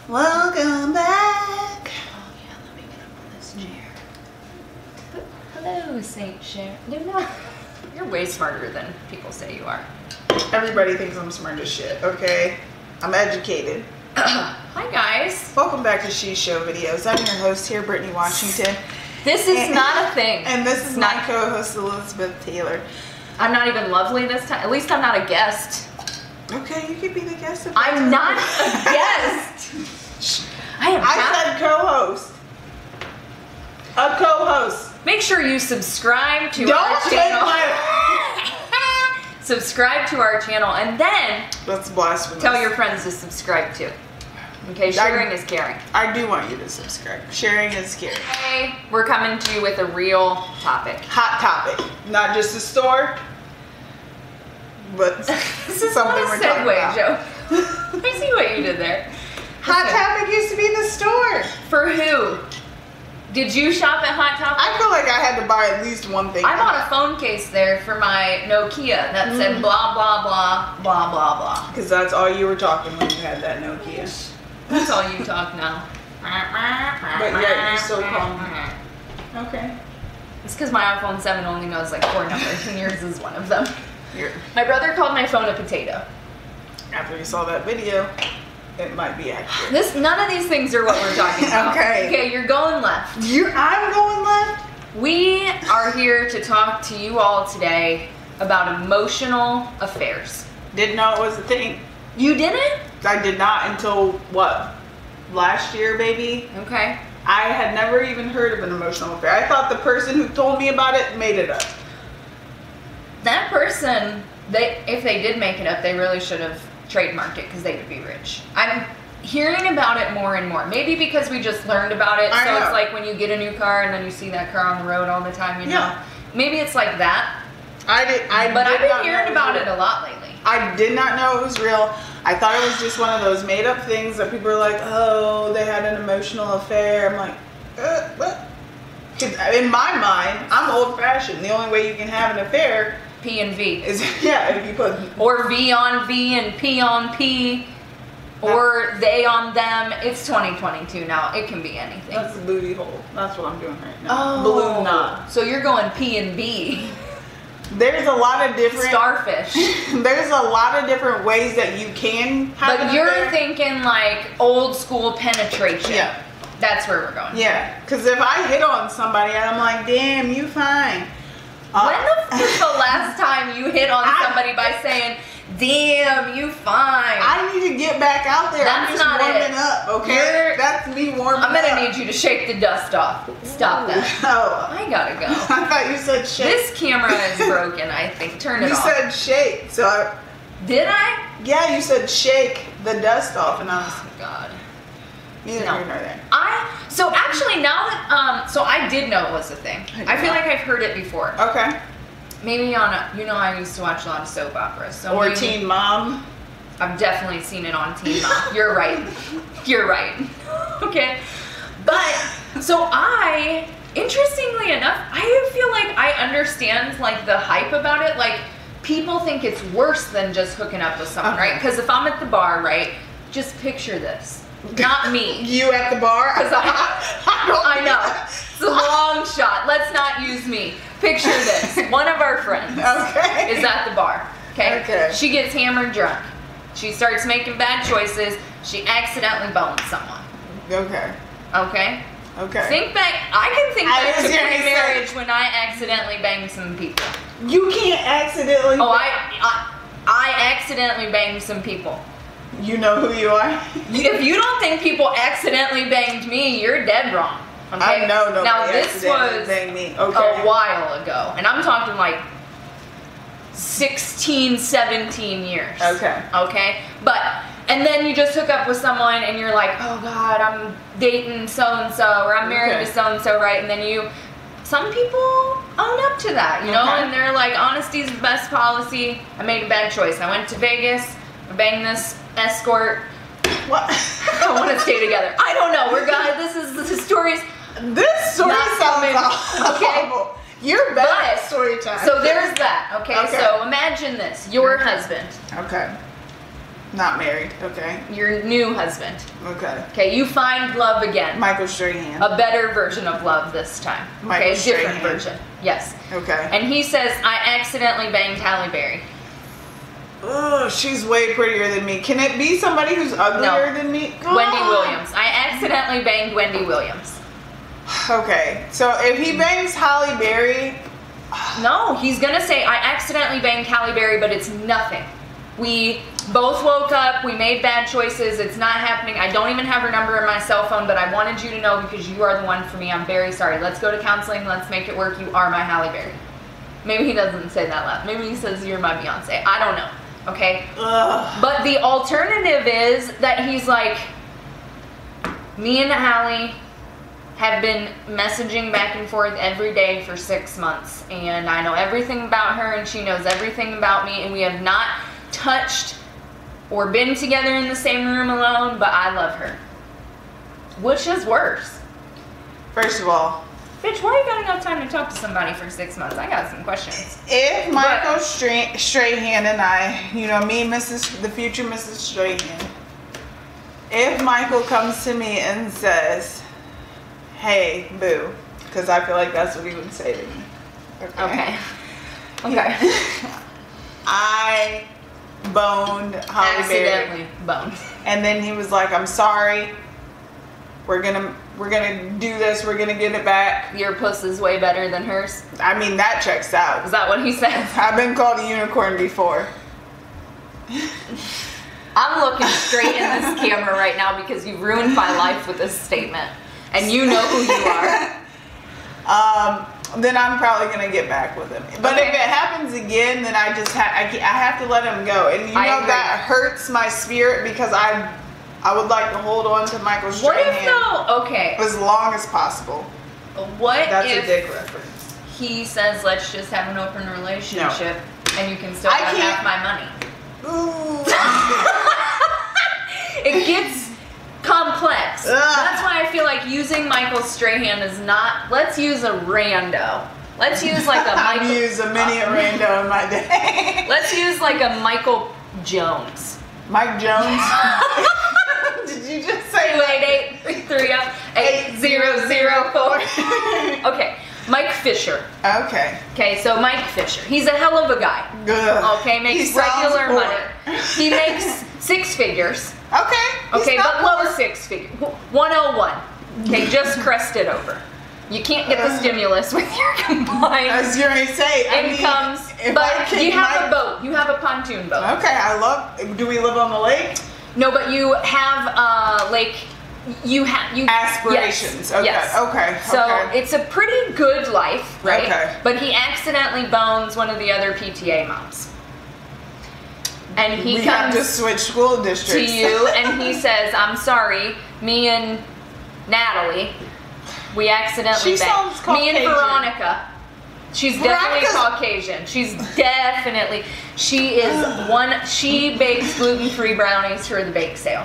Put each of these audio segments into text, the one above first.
Welcome back. Oh yeah, let me get up on this chair. Hello, Saint Sharon. No, you're way smarter than people say you are. Everybody thinks I'm smart as shit, okay? I'm educated. Hi guys. Welcome back to She Show Videos. I'm your host here, Britany Washington. This is not a thing. And this is my co-host, Elizabeth Taylor. I'm not even lovely this time. At least I'm not a guest. Okay, you could be the guest. I'm not a guest. I said co-host. A co-host. Make sure you subscribe to our channel. Subscribe to our channel and then That's blasphemous. Tell your friends to subscribe too. Okay, sharing is caring. I do want you to subscribe. Sharing is caring. Today, we're coming to you with a real topic. Hot topic. Not just a store, but This is something not a we're talking about. segue, Joe. I see what you did there. Hot Topic used to be the store. For who? Did you shop at Hot Topic? I feel like I had to buy at least one thing. I bought a phone case there for my Nokia that said blah, blah, blah, blah, blah, blah. Because that's all you were talking when you had that Nokia. That's all you talk now. But yeah, you still call me. Okay. It's because my iPhone 7 only knows like 4 numbers and yours is one of them. Here. My brother called my phone a potato. After you saw that video, it might be accurate. None of these things are what we're talking about. Okay. Okay, you're going left. I'm going left? We are here to talk to you all today about emotional affairs. Didn't know it was a thing. You didn't? I did not until, what, last year, baby? Okay. I had never even heard of an emotional affair. I thought the person who told me about it made it up. That person, if they did make it up, they really should have trademarked it because they would be rich. I'm hearing about it more and more. Maybe because we just learned about it. I So know. it's like when you get a new car and then you see that car on the road all the time, you know. Yeah. Maybe it's like that. But I've been hearing about it a lot lately. I did not know it was real. I thought it was just one of those made up things that people are like, oh, they had an emotional affair. I'm like, what? 'Cause in my mind, I'm old fashioned. The only way you can have an affair P and V. is, yeah, if you put... Or V on V and P on P. Or they on them. It's 2022 now. It can be anything. That's the booty hole. That's what I'm doing right now. Balloon knot. So you're going P and B. There's a lot of different... Starfish. There's a lot of different ways that you can have But an you're affair. thinking like old school penetration. Yeah. That's where we're going. Yeah, because if I hit on somebody and I'm like, damn, you fine. When was the last time you hit on somebody by saying, damn, you fine? I need to get back out there. That's I'm just not warming it. up, okay? That's me warming up. I'm gonna need you to shake the dust off. Stop that. Oh. I gotta go. I thought you said shake. This camera is broken, I think. Turn it You off. said shake, so Did I? yeah, you said shake the dust off, and I was Oh, God. neither No. here nor there. So actually now that, so I did know it was a thing. I feel like I've heard it before. Okay. Maybe on I used to watch a lot of soap operas. So Or maybe, Teen Mom. I've definitely seen it on Teen Mom. You're right. You're right. Okay. But, so interestingly enough, I feel like I understand like the hype about it. Like people think it's worse than just hooking up with someone, right? Because if I'm at the bar, right, just picture this. Not me. You at the bar? Because I know. It's a long shot. Let's not use me. Picture this. One of our friends Okay. is at the bar. Okay? Okay. She gets hammered drunk. She starts making bad choices. She accidentally bones someone. Okay. Okay? Okay. Think back. I can think I back to was gonna pre-marriage when I accidentally banged some people. You can't accidentally. Oh, I accidentally banged some people. You know who you are? If you don't think people accidentally banged me, you're dead wrong. Okay? I know nobody Now this accidentally was banged me. Okay. a while ago, and I'm talking like 16, 17 years. Okay. Okay? And then you just hook up with someone and you're like, oh God, I'm dating so-and-so, or I'm married Okay. to so-and-so, right? And then some people own up to that, you know? Okay. And they're like, honesty's the best policy. I made a bad choice. I went to Vegas, I banged this escort. What? I want to stay together. I don't know. This is stories. This story Not sounds coming. awful. You're bad at story time. So there's that. Okay? Okay. So imagine this. Your husband. Okay. Not married. Okay. Your new husband. Okay. Okay, you find love again. Michael Strahan. A better version of love this time. Michael Okay, a different Strahan. version. Yes. Okay. And he says, I accidentally banged Halle Berry. Oh, she's way prettier than me. Can it be somebody who's uglier than me? Wendy Williams. I accidentally banged Wendy Williams. Okay, so if he bangs Halle Berry, No, he's gonna say, I accidentally banged Halle Berry, but it's nothing. We both woke up, we made bad choices, it's not happening. I don't even have her number in my cell phone, but I wanted you to know because you are the one for me. I'm very sorry. Let's go to counseling, let's make it work. You are my Halle Berry. Maybe he doesn't say that loud. Maybe he says you're my Beyonce. I don't know. Okay? ugh. But the alternative is that he's like, me and Halle have been messaging back and forth every day for 6 months. And I know everything about her and she knows everything about me. And we have not touched or been together in the same room alone, but I love her. Which is worse? First of all, Bitch, why you got enough time to talk to somebody for 6 months? I got some questions. if Michael Strahan and I, you know me, the future Mrs. Strahan, if Michael comes to me and says, hey, boo, because I feel like that's what he would say to me. Okay. Okay. I boned Halle Berry. Accidentally boned. And then he was like, I'm sorry. We're gonna do this, we're gonna get it back. Your puss is way better than hers. I mean, that checks out. Is that what he said? I've been called a unicorn before. I'm looking straight in this camera right now because you've ruined my life with this statement. And you know who you are. Then I'm probably gonna get back with him. But Okay. if it happens again, then I just I have to let him go. And you I know agree. that hurts my spirit because I would like to hold on to Michael What if Strahan though, okay, as long as possible. what That's a if dick reference. he says, let's just have an open relationship and you can still I have can't- half my money? Ooh. It gets complex. Ugh. That's why I feel like using Michael Strahan is not, let's use a rando. Let's use like a I've Michael, used a mini rando in my day. let's use like a Michael Jones. Mike Jones. Did you just say 288-330-8004. Okay, Mike Fisher. Okay. Okay, so Mike Fisher. He's a hell of a guy. Ugh. Okay, He makes sounds regular poor. money. He makes 6 figures. Okay. he's Okay, not but low poor. 6 figures. 101. Okay, just crested over. You can't get the stimulus with your I combined was going to say, I mean, incomes, if I but kick you have my- a boat. You have a pontoon boat. Okay, I love. Do we live on the lake? No, but you have you Aspirations. Yes, Okay. yes. Okay. So okay. it's a pretty good life, right? Okay. But he accidentally bones one of the other PTA moms. And he we have comes to switch school districts. to you and he says, I'm sorry, me and Natalie, we accidentally She sounds banged. Me and Caucasian. Veronica. She's definitely Veronica's- Caucasian. She bakes gluten-free brownies for the bake sale.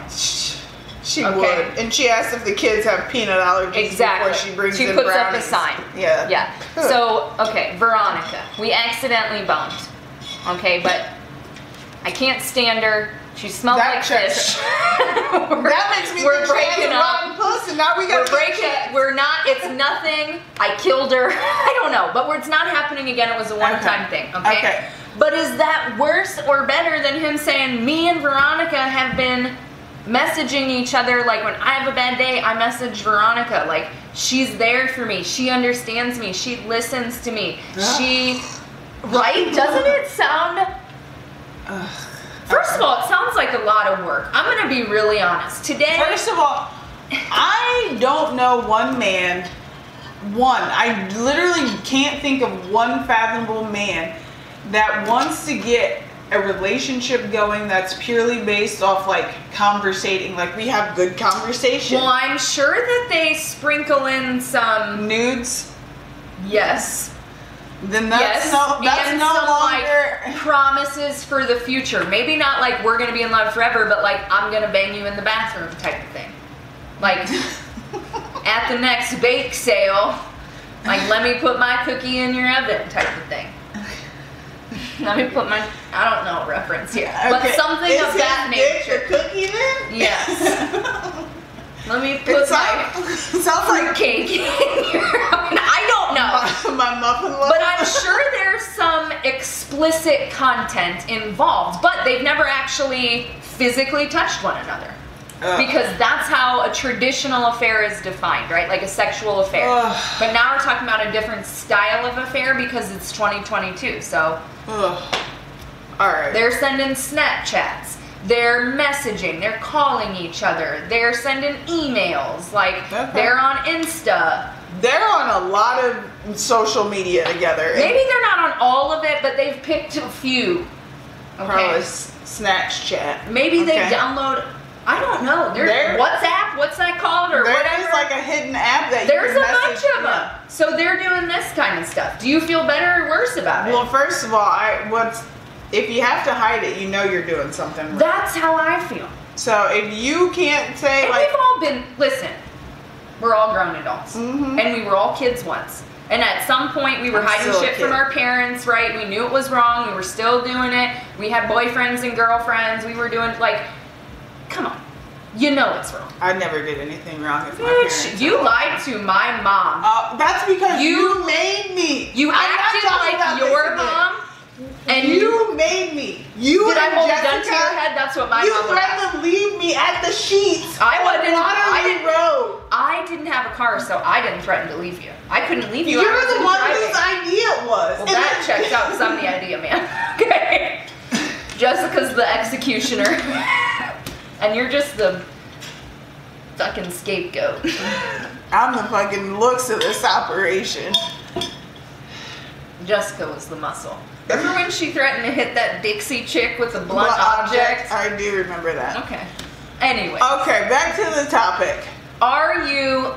She Okay. would, and she asked if the kids have peanut allergies Exactly. before she brings She in puts brownies. up the sign. Yeah. Yeah. Good. So, okay, Veronica. We accidentally boned. Okay, but I can't stand her. She smells That like checks fish. That makes me We're think she has breaking a up. rotten puss, and now we We're got breaking. We're not. It's nothing. I killed her. I don't know, but it's not happening again. It was a one-time thing. Okay? Okay. But is that worse or better than him saying, me and Veronica have been messaging each other, like when I have a bad day, I message Veronica, like she's there for me, she understands me, she listens to me, she, right? Doesn't it sound, first of all, it sounds like a lot of work. I'm gonna be really honest. Today, First of all, I don't know one man, I literally can't think of one fathomable man that wants to get a relationship going that's purely based off like conversating, like we have good conversation. well, I'm sure that they sprinkle in some, Nudes, yes, then that's yes, no and some longer. like promises for the future. Maybe not like we're gonna be in love forever, but like I'm gonna bang you in the bathroom type of thing. Like at the next bake sale, like let me put my cookie in your oven type of thing. Let me put my, I don't know, reference here. But something Is of that his dick nature. a cookie then? Yes. Let me put sounds like cake in your, I don't know. my muffin loaf. But I'm sure there's some explicit content involved, but they've never actually physically touched one another. Because that's how a traditional affair is defined, right? Like a sexual affair. But now we're talking about a different style of affair because it's 2022, so. Alright. They're sending Snapchats. They're messaging. They're calling each other. They're sending emails. Like, they're on Insta. They're on a lot of social media together. Maybe they're not on all of it, but they've picked a few. Probably Snapchat. Maybe they download, I don't know. There's WhatsApp, what's that called, or whatever. There's like a hidden app that there's you a can bunch message of them. So they're doing this kind of stuff. Do you feel better or worse about it? Well, first of all, if you have to hide it, you know you're doing something wrong. That's how I feel. So if you can't say, and like, we've all been, listen, we're all grown adults. Mm-hmm. And we were all kids once. And at some point we were hiding shit from our parents, right? We knew it was wrong. We were still doing it. We had boyfriends and girlfriends. We were doing, like, come on. You know it's wrong. I never did anything wrong with my parents. You lied to my mom. That's because you made me. You acted like your mom. And you made me. You did I hold a gun to Jessica, your head? That's what my mom would ask. You threatened to leave me at the sheets. I wasn't. Road. I didn't have a car, so I didn't threaten to leave you. I couldn't leave you. You're the one whose idea it was. Well, that checks out because I'm the idea man. Okay. Jessica's the executioner, and you're just the fucking scapegoat. I'm the fucking looks of this operation. Jessica was the muscle. Remember when she threatened to hit that Dixie chick with a blunt object? I do remember that. Okay. Anyway. Okay, back to the topic. Are you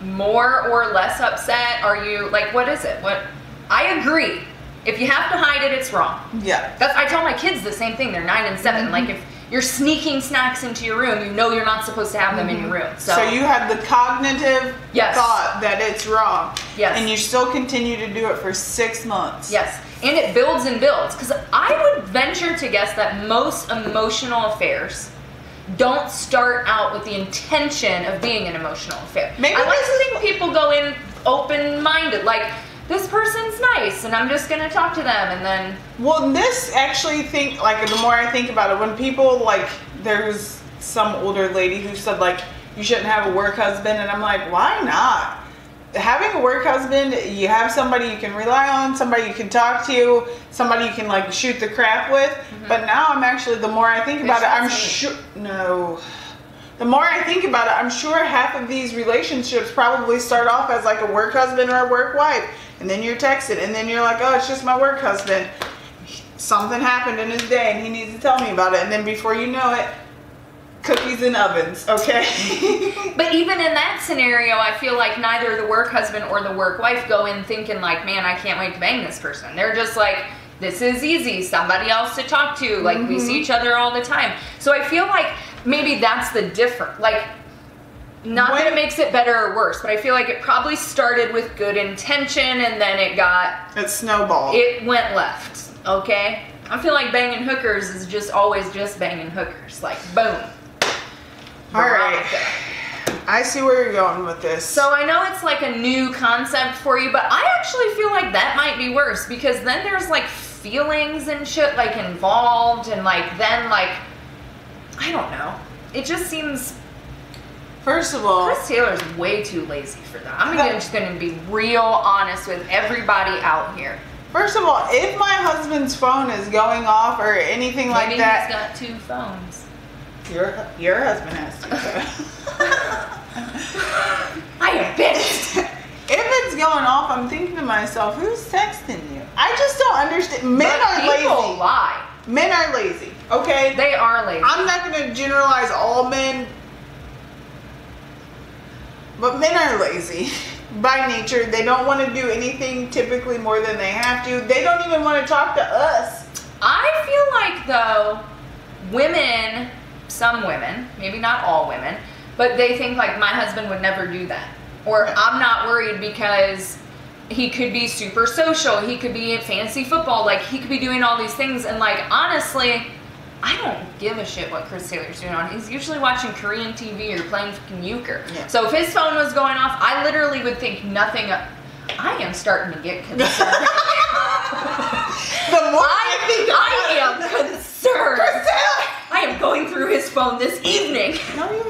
more or less upset? Are you, like, what is it? What? I agree. If you have to hide it, it's wrong. Yeah. I tell my kids the same thing. They're 9 and 7. Mm-hmm. Like, if you're sneaking snacks into your room, you know you're not supposed to have them in your room. So you have the cognitive thought that it's wrong. Yes. And you still continue to do it for 6 months. Yes. And it builds and builds. Because I would venture to guess that most emotional affairs don't start out with the intention of being an emotional affair. I like to think people go in open-minded. Like, this person's nice, and I'm just gonna talk to them, and then. Well, this actually the more I think about it, when people, like, there's some older lady who said, like, you shouldn't have a work husband, and I'm like, why not? Having a work husband, you have somebody you can rely on, somebody you can talk to, somebody you can, like, shoot the crap with. Mm-hmm. But now I'm actually, the more I think about it, I'm sure, no. The more I think about it, I'm sure half of these relationships probably start off as like a work husband or a work wife. And then you're texting, and then you're like, oh, it's just my work husband. Something happened in his day, and he needs to tell me about it. And then before you know it, cookies in ovens, okay? But even in that scenario, I feel like neither the work husband or the work wife go in thinking like, man, I can't wait to bang this person. They're just like, this is easy, somebody else to talk to. Like, we see each other all the time. So I feel like maybe that's the difference. Like, not that it makes it better or worse, but I feel like it probably started with good intention and then it snowballed. It went left, okay? I feel like banging hookers is just always just banging hookers. Like, boom. Alright. I see where you're going with this. So I know it's like a new concept for you, but I actually feel like that might be worse because then there's like feelings and shit like involved and like then like, I don't know. It just seems... First of all, Chris Taylor's way too lazy for that. I'm just going to be real honest with everybody out here. First of all, if my husband's phone is going off or anything like that... Maybe he's got 2 phones. Your husband has to. I am pissed. If it's going off, I'm thinking to myself, who's texting you? I just don't understand. Men are lazy. People lie. Men are lazy, okay? They are lazy. I'm not going to generalize all men, but men are lazy by nature. They don't want to do anything typically more than they have to. They don't even want to talk to us. I feel like, though, women, some women, maybe not all women, but they think like my husband would never do that. Or I'm not worried because he could be super social. He could be at fantasy football. Like, he could be doing all these things. And, like, honestly, I don't give a shit what Chris Taylor's doing on. He's usually watching Korean TV or playing fucking euchre. Yeah. So if his phone was going off, I literally would think nothing of. I am starting to get concerned. The more I am concerned. I am going through his phone this evening.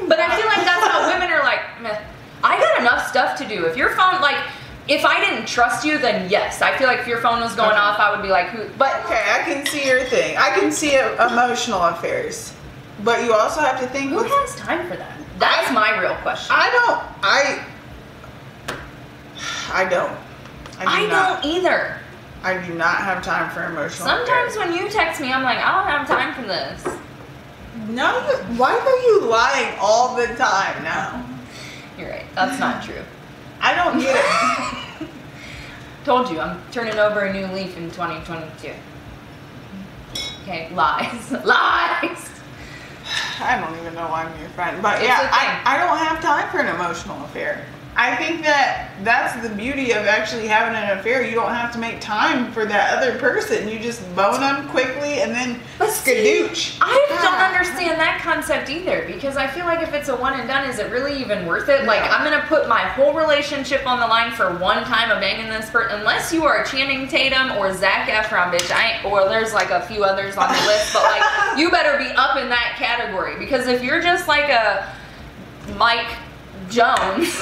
But I feel like that's how women are like, meh, I got enough stuff to do. If your phone, like, if I didn't trust you, then yes. I feel like if your phone was going off, I would be like, who? But okay, I can see your thing. I can see emotional affairs. But you also have to think. Who has time for that? That's my real question. I don't either. I do not have time for emotional Sometimes affairs. when you text me, I'm like, I don't have time for this. No, why are you lying all the time now? You're right. That's not true. I don't get it. Told you, I'm turning over a new leaf in 2022. Okay, lies. Lies! I don't even know why I'm your friend. But yeah, I don't have time for an emotional affair. I think that's the beauty of actually having an affair. You don't have to make time for that other person. You just bone them quickly and then skadooch. I don't understand that concept either, because I feel like if it's a one and done, is it really even worth it? Like, I'm going to put my whole relationship on the line for one time of banging this person, unless you are Channing Tatum or Zac Efron, bitch. Or there's like a few others on the list, but like, you better be up in that category, because if you're just like a Mike Jones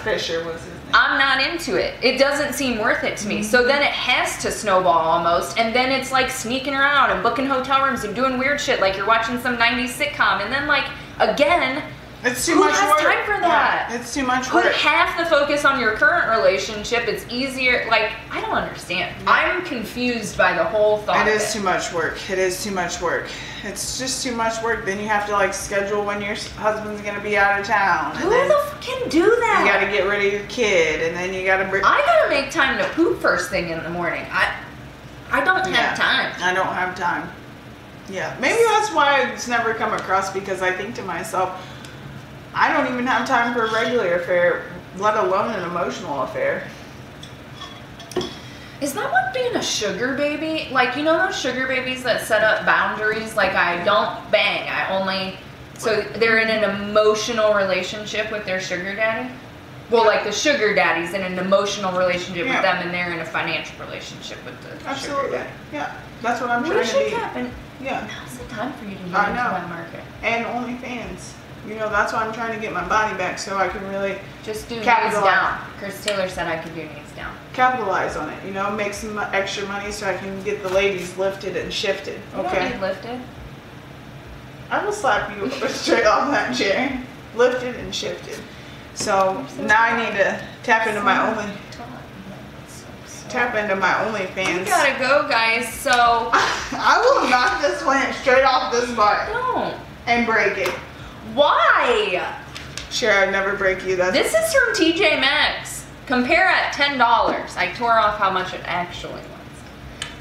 Fisher was his name. I'm not into it. It doesn't seem worth it to me. So then it has to snowball almost, and then it's like sneaking around and booking hotel rooms and doing weird shit like you're watching some 90s sitcom, and then like again, it's too much work. Who has time for that? Yeah, it's too much work. Put half the focus on your current relationship. It's easier. Like, I don't understand. Yeah. I'm confused by the whole thought. It is too much work. It is too much work. It's just too much work. Then you have to like schedule when your husband's gonna be out of town. Who the fuck can do that? You gotta get rid of your kid, and then you gotta bring. I gotta make time to poop first thing in the morning. I don't have time. I don't have time. Yeah, maybe that's why it's never come across, because I think to myself, I don't even have time for a regular affair, let alone an emotional affair. Is that what being a sugar baby? Like, you know those sugar babies that set up boundaries? Like, I don't bang, I only... So they're in an emotional relationship with their sugar daddy? Well, like the sugar daddy's in an emotional relationship with them, and they're in a financial relationship with the sugar daddy. Yeah, that's what I'm trying to be. Happen. Yeah. Now's the time for you to get into that market. And OnlyFans. You know, that's why I'm trying to get my body back, so I can really just do knees down. Chris Taylor said I could do knees down. Capitalize on it, you know, make some extra money so I can get the ladies lifted and shifted. You don't need lifted. I will slap you straight off that chair. Lifted and shifted. So now I need to tap into my OnlyFans. We gotta go, guys. So I will knock this plant straight off this butt. Don't. And break it. Why? Sure, I'd never break you. This is from TJ Maxx. Compare at $10. I tore off how much it actually was.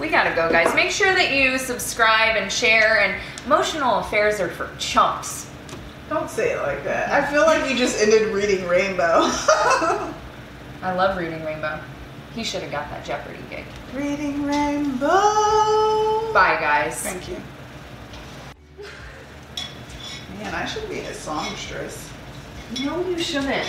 We gotta go, guys. Make sure that you subscribe and share. And emotional affairs are for chumps. Don't say it like that. I feel like you just ended Reading Rainbow. I love Reading Rainbow. He should have got that Jeopardy gig. Reading Rainbow. Bye, guys. Thank you. Man, I should be a songstress. No, you shouldn't.